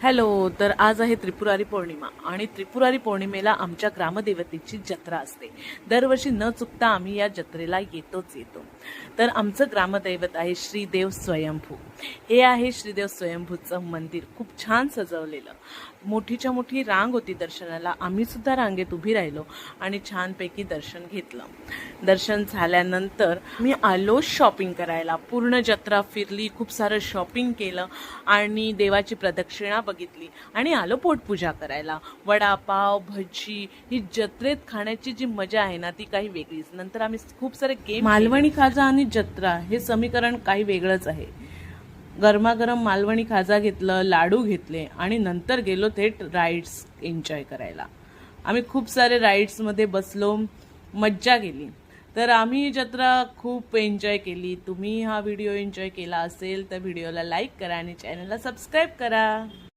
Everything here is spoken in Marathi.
हॅलो. तर आज आहे त्रिपुरारी पौर्णिमा आणि त्रिपुरारी पौर्णिमेला आमच्या ग्रामदेवतेची जत्रा असते. दरवर्षी न चुकता आम्ही या जत्रेला येतो. तर आमचं ग्रामदैवत आहे श्रीदेव स्वयंभू. हे आहे श्रीदेव स्वयंभूचं मंदिर, खूप छान सजवलेलं. मोठीच्या मोठी रांग होती दर्शनाला. आम्ही सुद्धा रांगेत उभी राहिलो आणि छानपैकी दर्शन घेतलं. दर्शन झाल्यानंतर मी आलो शॉपिंग करायला. पूर्ण जत्रा फिरली, खूप सारं शॉपिंग केलं आणि देवाची प्रदक्षिणा बघितली आणि आलो पोटपूजा करायला. वडापाव, भजी ही जत्रेत खाण्याची जी मजा आहे ना ती काही वेगळीच. नंतर आम्ही खूप सारे गेम. मालवणी खाजा आणि जत्रा हे समीकरण काही वेगळंच आहे. गरमागरम मालवणी खाजा घेतलं, लाडू घेतले आणि नंतर गेलो थेट राईड्स एन्जॉय करायला. आम्ही खूप सारे राईड्समध्ये बसलो, मज्जा केली. तर आम्ही जत्रा खूप एन्जॉय केली. तुम्ही हा व्हिडिओ एन्जॉय केला असेल तर व्हिडिओला लाईक करा आणि चॅनलला सबस्क्राईब करा.